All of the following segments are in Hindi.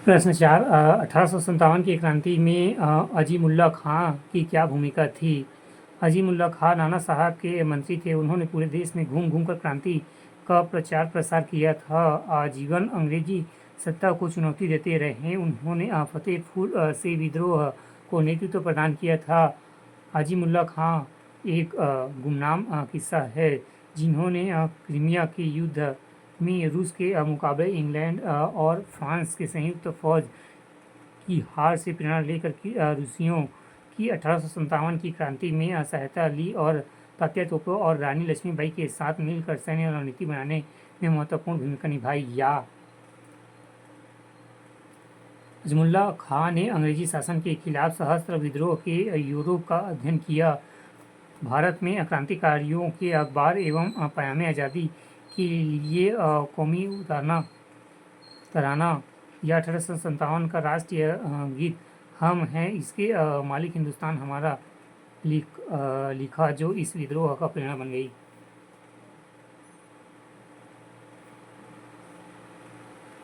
प्रश्न 4 1857 की क्रांति में अजीमुल्ला खां की क्या भूमिका थी? अजीमुल्ला खां नाना साहब के मंत्री थे। उन्होंने पूरे देश में घूम घूम कर क्रांति का प्रचार प्रसार किया था। आजीवन अंग्रेजी सत्ता को चुनौती देते रहे। उन्होंने फतेहपुर से विद्रोह को नेतृत्व प्रदान किया था। अजीमुल्ला खां एक गुमनाम किस्सा है, जिन्होंने क्रीमिया के युद्ध में रूस के मुकाबले इंग्लैंड और फ्रांस के संयुक्त फौज की हार से प्रेरणा लेकर रूसियों की 1857 की क्रांति में सहायता ली और तात्या तोपे और रानी लक्ष्मीबाई के साथ मिलकर सैन्य रणनीति बनाने में महत्वपूर्ण भूमिका निभाई। या अज़मुल्ला खां ने अंग्रेजी शासन के खिलाफ सशस्त्र विद्रोह के यूरोप का अध्ययन किया। भारत में क्रांतिकारियों के अखबार एवं पैगाम आज़ादी के लिए कौमी तराना या 1857 का राष्ट्रीय गीत हम हैं इसके मालिक हिंदुस्तान हमारा लिखा, जो इस विद्रोह का प्रेरणा बन गई।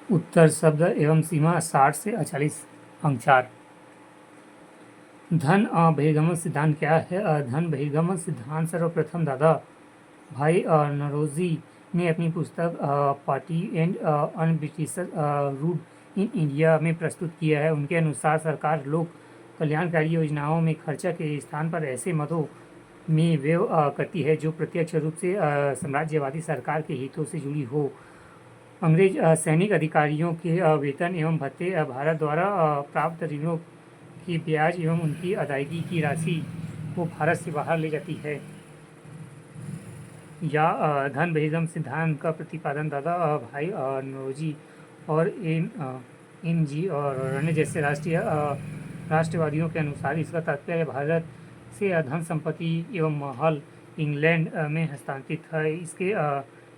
उत्तर शब्द एवं सीमा 60 से 48 अंक 4। धन बहिर्गमन सिद्धांत क्या है? धन बहिर्गमन सिद्धांत सर्वप्रथम दादा भाई नौरोजी ने अपनी पुस्तक poverty and unbritish rule in India में प्रस्तुत किया है। उनके अनुसार सरकार लोक कल्याणकारी योजनाओं में खर्चा के स्थान पर ऐसे मदों में व्यय करती है जो प्रत्यक्ष रूप से साम्राज्यवादी सरकार के हितों से जुड़ी हो। अंग्रेज सैनिक अधिकारियों के वेतन एवं भत्ते, भारत द्वारा प्राप्त ऋणों की ब्याज एवं उनकी अदायगी की राशि को भारत से बाहर ले जाती है। या धन बहिर्गमन सिद्धांत का प्रतिपादन दादा भाई नौरोजी और एम जी और अन्य जैसे राष्ट्रवादियों के अनुसार इसका तात्पर्य भारत से धन संपत्ति एवं महल इंग्लैंड में हस्तांतरित है।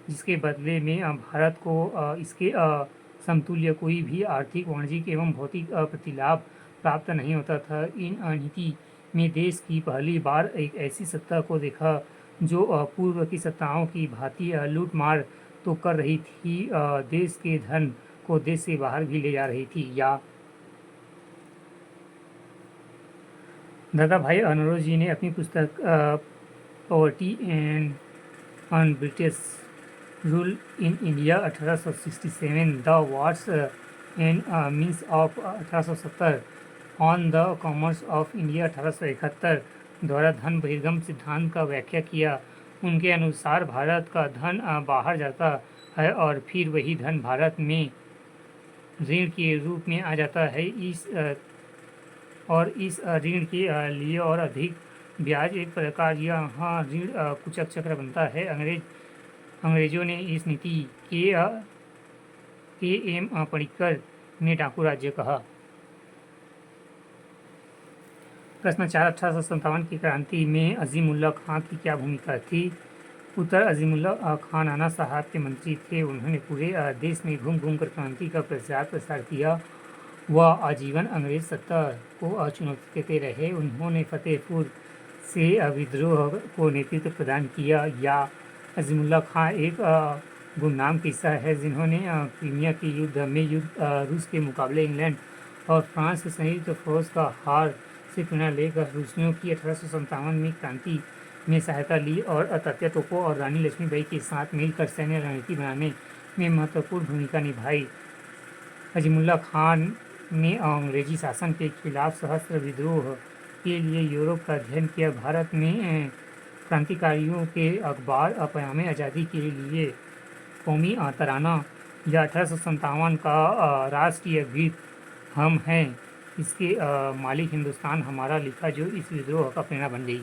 जिसके बदले में भारत को इसके समतुल्य कोई भी आर्थिक, वाणिज्यिक एवं भौतिक प्रतिलाभ प्राप्त नहीं होता था। इन नीति में देश की पहली बार एक ऐसी सत्ता को देखा जो पूर्व की सत्ताओं की भांति लूट मार तो कर रही थी, देश के धन को देश से बाहर भी ले जा रही थी। या दादा भाई नौरोजी ने अपनी पुस्तक poverty and on British rule in India 1867, the wars and means of 1870, on the commerce of India 1871 द्वारा धन बहिर्गमन सिद्धांत का व्याख्या किया। उनके अनुसार भारत का धन बाहर जाता है और फिर वही धन भारत में ऋण के रूप में आ जाता है। इस ऋण के लिए और अधिक ब्याज एक प्रकार यहाँ ऋण कुचक चक्र बनता है। अंग्रेजों ने इस नीति के एम पणिक्कर ने डाकू राज्य कहा। प्रश्न 4 1857 की क्रांति में अजीमुल्ला खां की क्या भूमिका थी? उत्तर अजीमुल्ला खां नाना साहब के मंत्री थे। उन्होंने पूरे देश में घूम घूम कर क्रांति का प्रचार प्रसार किया। वह आजीवन अंग्रेज सत्ता को चुनौती देते रहे। उन्होंने फतेहपुर से विद्रोह को नेतृत्व प्रदान किया। या अजीमुल्ला खां एक गुमनाम किस्सा है, जिन्होंने क्रीमिया के युद्ध में रूस के मुकाबले इंग्लैंड और फ्रांस के संयुक्त फौज का हार से प्रेरणा लेकर रूसियों की 1857 में क्रांति में सहायता ली और तात्या तोपे और रानी लक्ष्मीबाई के साथ मिलकर सैन्य रणनीति बनाने में महत्वपूर्ण भूमिका निभाई। अजीमुल्ला खान ने अंग्रेजी शासन के खिलाफ सशस्त्र विद्रोह के लिए यूरोप का अध्ययन किया। भारत में क्रांतिकारियों के अखबार पैगाम आज़ादी के लिए कौमी तराना या 1857 का राष्ट्रीय गीत हम हैं इसके मालिक हिंदुस्तान हमारा लिखा, जो इस विद्रोह का प्रेरणा बन गई।